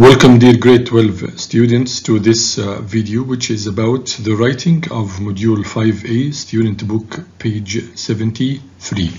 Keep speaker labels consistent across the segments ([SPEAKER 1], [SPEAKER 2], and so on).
[SPEAKER 1] Welcome, dear grade 12 students, to this video, which is about the writing of module 5a, student book, page 73.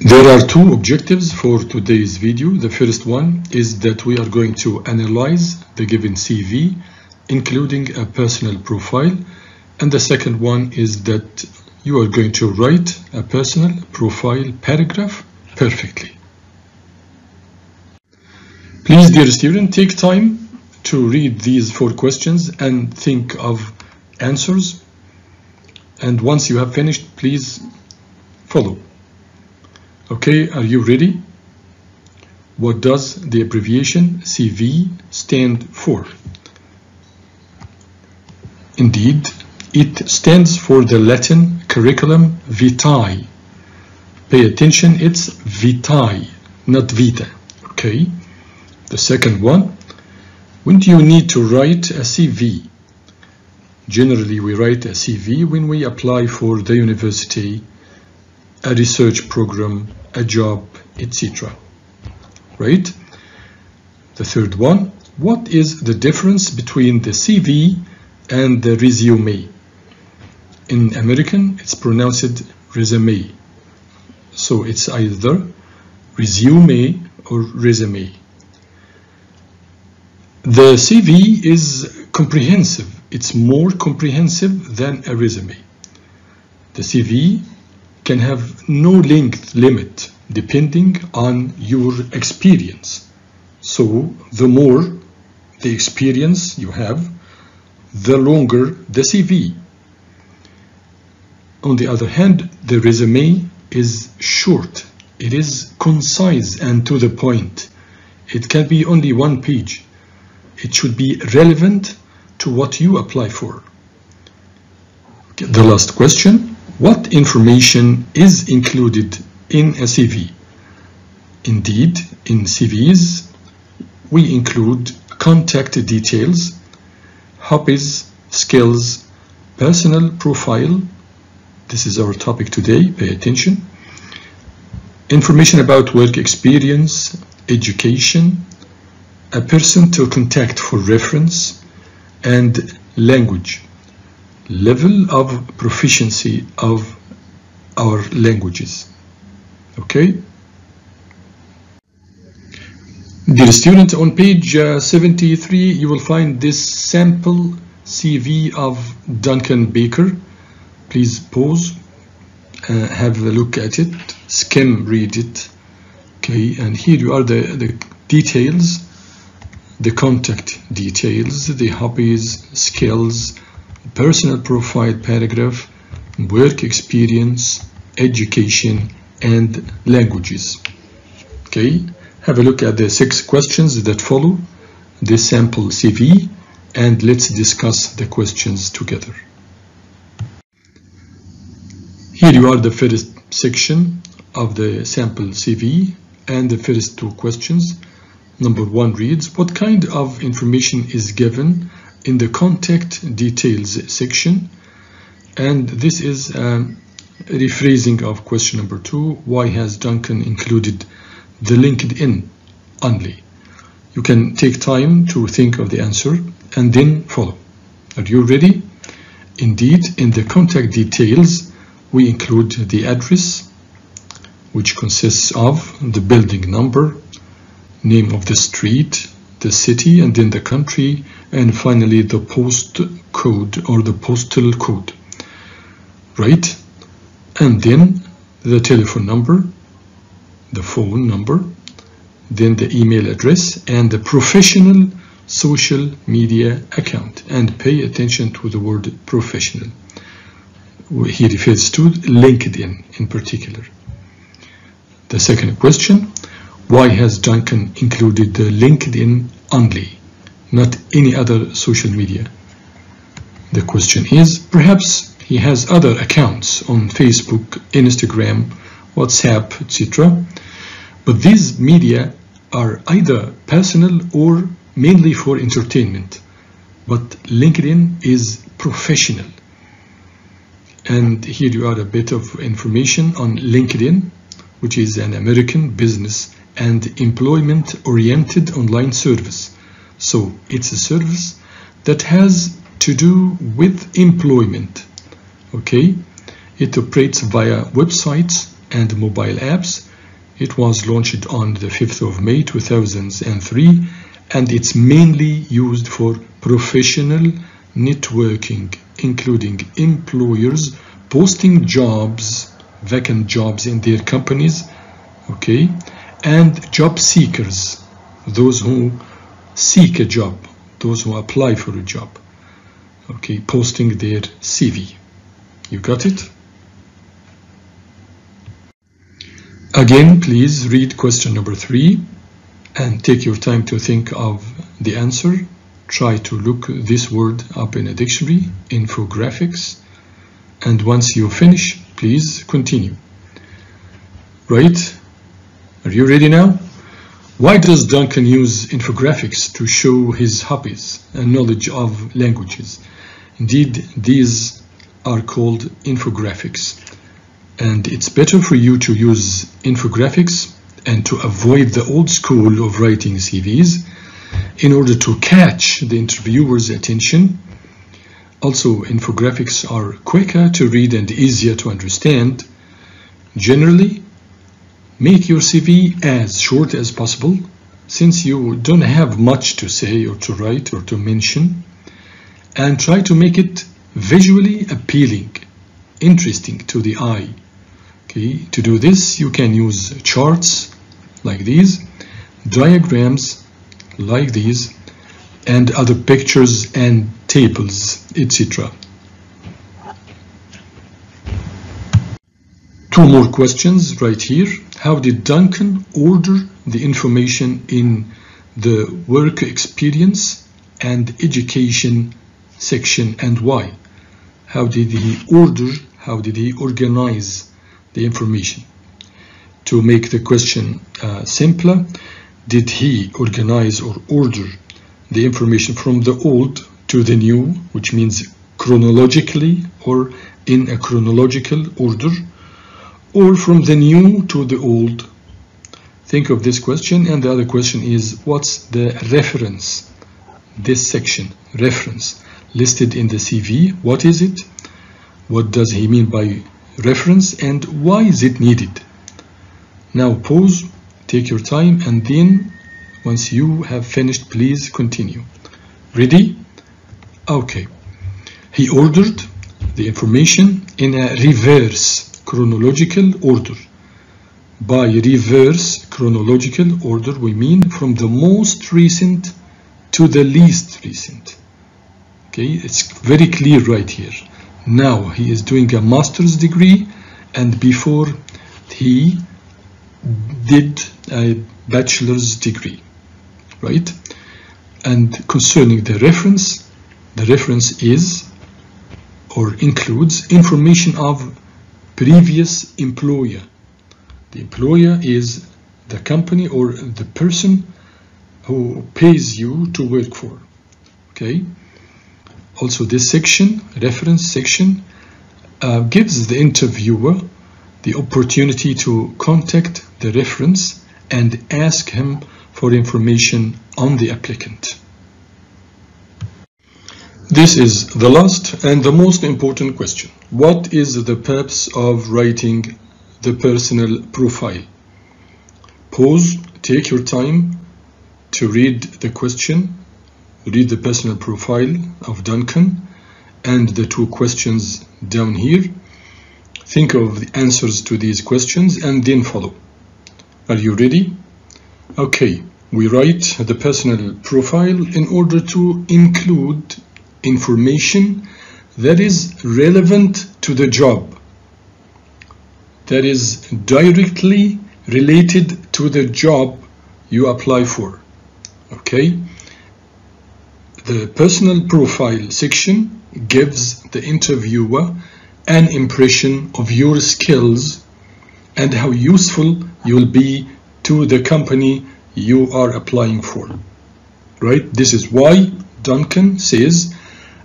[SPEAKER 1] There are two objectives for today's video. The first one is that we are going to analyze the given CV, including a personal profile, and the second one is that you are going to write a personal profile paragraph perfectly. Please, dear student, take time to read these 4 questions and think of answers. And once you have finished, please follow. Okay, are you ready? What does the abbreviation CV stand for? Indeed, it stands for the Latin curriculum vitae. Pay attention, it's vitae, not vita. Okay. The second one, when do you need to write a CV? Generally, we write a CV when we apply for the university, a research program, a job, etc. Right? The third one, what is the difference between the CV and the resume? In American, it's pronounced resume. So it's either resume or resume. The CV is comprehensive. It's more comprehensive than a resume. The CV can have no length limit depending on your experience. So the more the experience you have, the longer the CV. On the other hand, the resume is short. It is concise and to the point. It can be only 1 page. It should be relevant to what you apply for. Okay, the last question, what information is included in a CV? Indeed, in CVs, we include contact details, hobbies, skills, personal profile. This is our topic today, pay attention. Information about work experience, education, a person to contact for reference, and language, level of proficiency of our languages. Okay? Dear student, on page 73, you will find this sample CV of Duncan Baker. Please pause, have a look at it, skim read it. Okay, and here you are the details. The contact details, the hobbies, skills, personal profile paragraph, work experience, education, and languages. Okay, have a look at the 6 questions that follow this sample CV, and let's discuss the questions together. Here you are the first section of the sample CV and the first 2 questions. Number 1 reads, what kind of information is given in the contact details section? And this is a rephrasing of question number 2. Why has Duncan included the LinkedIn only? You can take time to think of the answer and then follow. Are you ready? Indeed, in the contact details, we include the address, which consists of the building number, name of the street, the city, and then the country, and finally the post code or the postal code, right? And then the telephone number, the phone number, then the email address, and the professional social media account. And pay attention to the word professional. He refers to LinkedIn in particular. The second question, why has Duncan included the LinkedIn only, not any other social media? The question is, perhaps he has other accounts on Facebook, Instagram, WhatsApp, etc. But these media are either personal or mainly for entertainment. But LinkedIn is professional. And here you are a bit of information on LinkedIn, which is an American business and employment-oriented online service. So it's a service that has to do with employment. Okay, it operates via websites and mobile apps. It was launched on the 5th of May 2003, and it's mainly used for professional networking, including employers posting jobs, vacant jobs in their companies, okay, and job seekers, those who seek a job, those who apply for a job, okay, posting their CV. You got it? Again, please read question number 3 and take your time to think of the answer. Try to look this word up in a dictionary, infographics, and once you finish, please continue. Right? Are you ready now? Why does Duncan use infographics to show his hobbies and knowledge of languages? Indeed, these are called infographics, and it's better for you to use infographics and to avoid the old school of writing CVs in order to catch the interviewer's attention. Also, infographics are quicker to read and easier to understand. Generally, make your CV as short as possible, since you don't have much to say or to write or to mention, and try to make it visually appealing, interesting to the eye. Okay, to do this, you can use charts like these, diagrams like these, and other pictures and tables, etc. 2 more questions right here. How did Duncan order the information in the work experience and education section, and why? How did he organize the information? To make the question simpler, did he organize or order the information from the old to the new, which means chronologically or in a chronological order, or from the new to the old? Think of this question. And the other question is, what's the reference? This section, reference, listed in the CV, what is it? What does he mean by reference, and why is it needed? Now pause, take your time, and then once you have finished, please continue. Ready? Okay. He ordered the information in a reverse chronological order. By reverse chronological order, we mean from the most recent to the least recent. Okay, it's very clear right here. Now he is doing a master's degree, and before he did a bachelor's degree, right? And concerning the reference is or includes information of previous employer. The employer is the company or the person who pays you to work for. Okay. Also, this section, reference section, gives the interviewer the opportunity to contact the reference and ask him for information on the applicant. This is the last and the most important question. What is the purpose of writing the personal profile? Pause, take your time to read the question, read the personal profile of Duncan and the 2 questions down here. Think of the answers to these questions and then follow. Are you ready? Okay, we write the personal profile in order to include information that is relevant to the job, that is directly related to the job you apply for. Okay? The personal profile section gives the interviewer an impression of your skills and how useful you will be to the company you are applying for. Right? This is why Duncan says,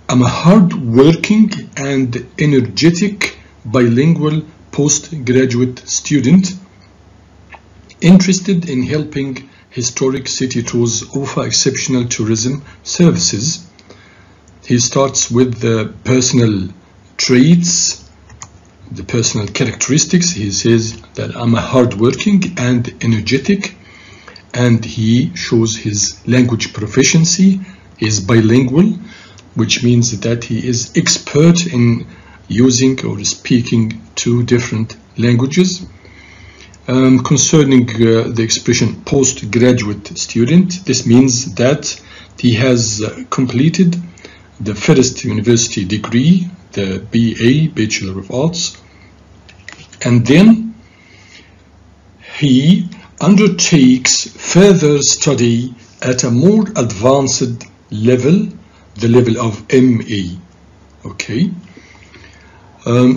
[SPEAKER 1] I'm a hard-working and energetic bilingual postgraduate student interested in helping historic city tours offer exceptional tourism services. He starts with the personal traits, the personal characteristics. He says that I'm a hardworking and energetic, and he shows his language proficiency. He is bilingual, which means that he is expert in using or speaking two different languages. Concerning the expression postgraduate student, this means that he has completed the first university degree, the BA, Bachelor of Arts, and then he undertakes further study at a more advanced level, the level of MA. Okay.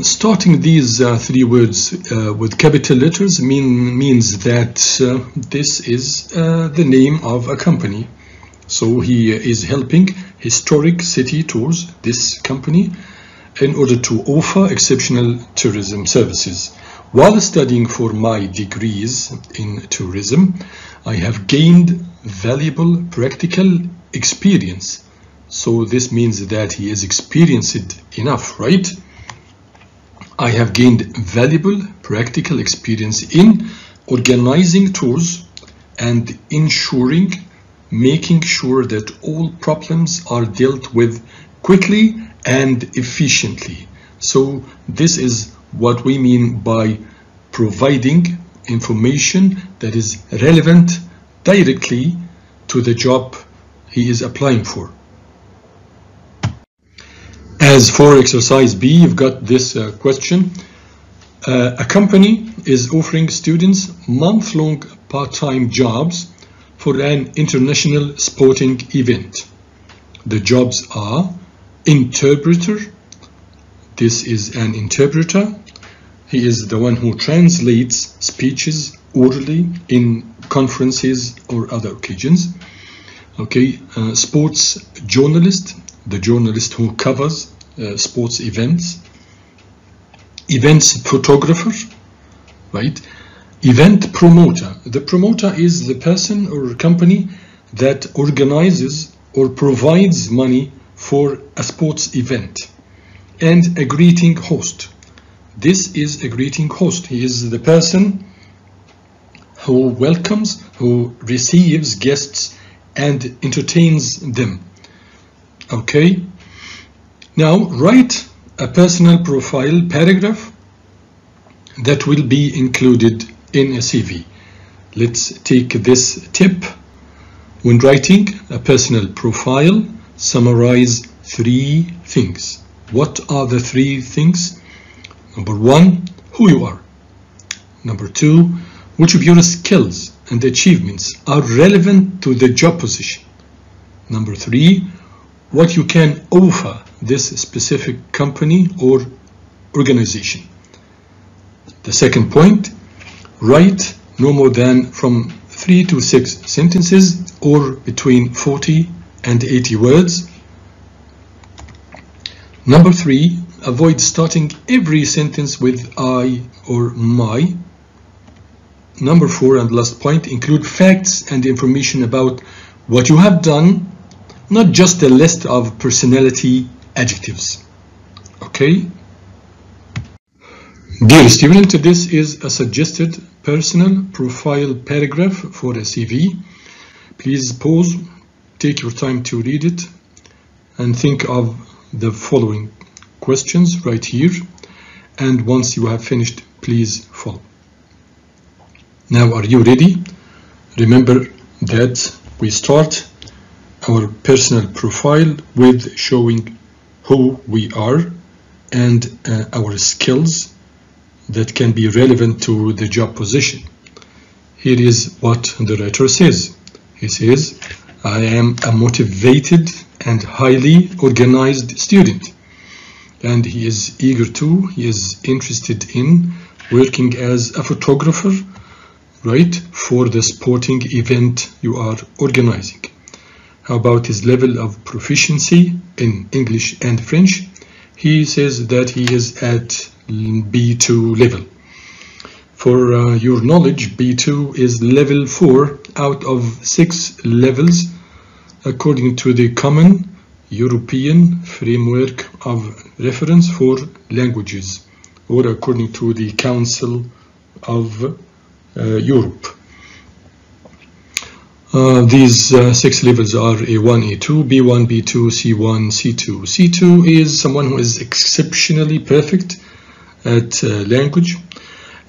[SPEAKER 1] Starting these three words with capital letters means that this is the name of a company. So he is helping historic city tours, this company, in order to offer exceptional tourism services. While studying for my degrees in tourism, I have gained valuable practical experience. So this means that he is experienced enough, right? I have gained valuable practical experience in organizing tours and making sure that all problems are dealt with quickly and efficiently. So this is what we mean by providing information that is relevant directly to the job he is applying for. As for exercise B, you've got this question. A company is offering students month-long part-time jobs for an international sporting event. The jobs are interpreter. This is an interpreter. He is the one who translates speeches orally in conferences or other occasions. Okay, sports journalist, the journalist who covers sports events. Events photographer, right? Event promoter. The promoter is the person or company that organizes or provides money for a sports event. And a greeting host. This is a greeting host. He is the person who welcomes, who receives guests and entertains them. Okay. Now write a personal profile paragraph that will be included in a CV. Let's take this tip. When writing a personal profile, summarize 3 things. What are the 3 things? Number 1, who you are. Number 2, which of your skills and achievements are relevant to the job position. Number 3, what you can offer this specific company or organization. The second point, write no more than from 3 to 6 sentences or between 40 and 80 words. Number 3, avoid starting every sentence with I or my. Number 4 and last point, include facts and information about what you have done, not just a list of personality adjectives. Okay? Dear student, this is a suggested personal profile paragraph for a CV. Please pause, take your time to read it, and think of the following questions right here. And once you have finished, please follow. Now, are you ready? Remember that we start our personal profile with showing who we are and our skills that can be relevant to the job position. Here is what the writer says. He says, I am a motivated and highly organized student. And he is interested in working as a photographer, right, for the sporting event you are organizing. How about his level of proficiency in English and French? He says that he is at B2 level. For your knowledge, B2 is level 4 out of 6 levels according to the Common European Framework of Reference for Languages, or according to the Council of Europe. These 6 levels are A1, A2, B1, B2, C1, C2. C2 is someone who is exceptionally perfect at language.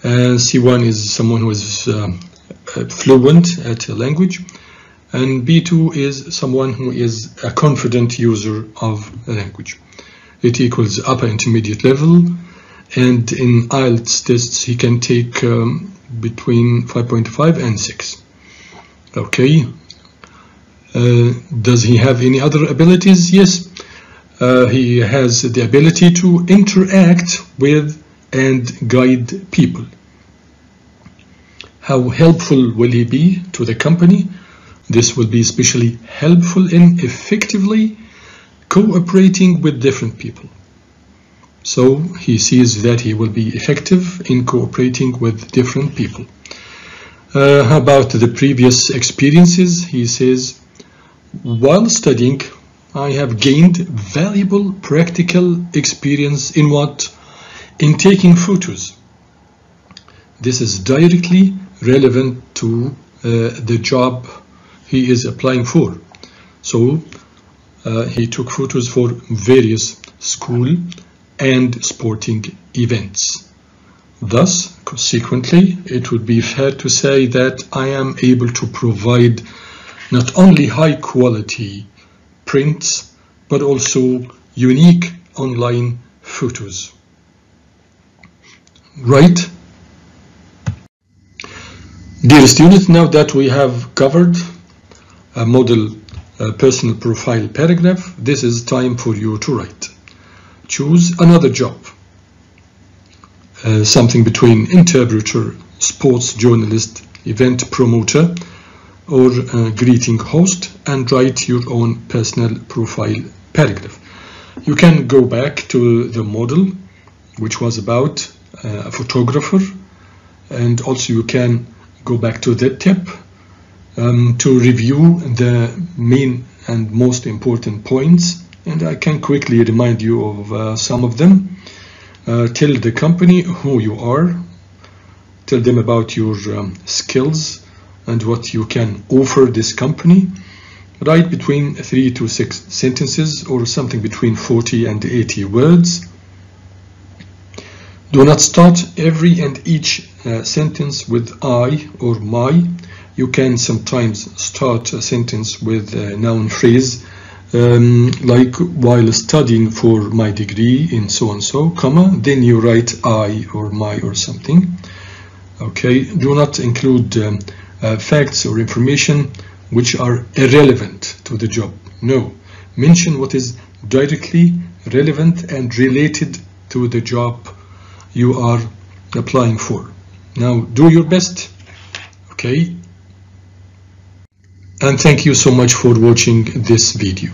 [SPEAKER 1] C1 is someone who is fluent at a language. And B2 is someone who is a confident user of a language. It equals upper intermediate level. And in IELTS tests, he can take between 5.5 and 6. Okay. Does he have any other abilities? Yes. He has the ability to interact with and guide people. How helpful will he be to the company? This will be especially helpful in effectively cooperating with different people. So he sees that he will be effective in cooperating with different people. How about the previous experiences? He says, while studying, I have gained valuable practical experience in what? In taking photos. This is directly relevant to the job he is applying for. So he took photos for various school and sporting events. Thus, consequently, it would be fair to say that I am able to provide not only high quality prints, but also unique online photos. Right? Dear students, now that we have covered a model personal profile paragraph, this is time for you to write. Choose another job. Something between interpreter, sports journalist, event promoter, or greeting host, and write your own personal profile paragraph. You can go back to the model, which was about a photographer, and also you can go back to that tip to review the main and most important points, and I can quickly remind you of some of them. Tell the company who you are, tell them about your skills and what you can offer this company. Write between 3 to 6 sentences or something between 40 and 80 words. Do not start every and each sentence with I or my. You can sometimes start a sentence with a noun phrase, like while studying for my degree in so and so, comma, then you write I or my or something. Okay, do not include facts or information which are irrelevant to the job. No, mention what is directly relevant and related to the job you are applying for. Now do your best. Okay, and thank you so much for watching this video.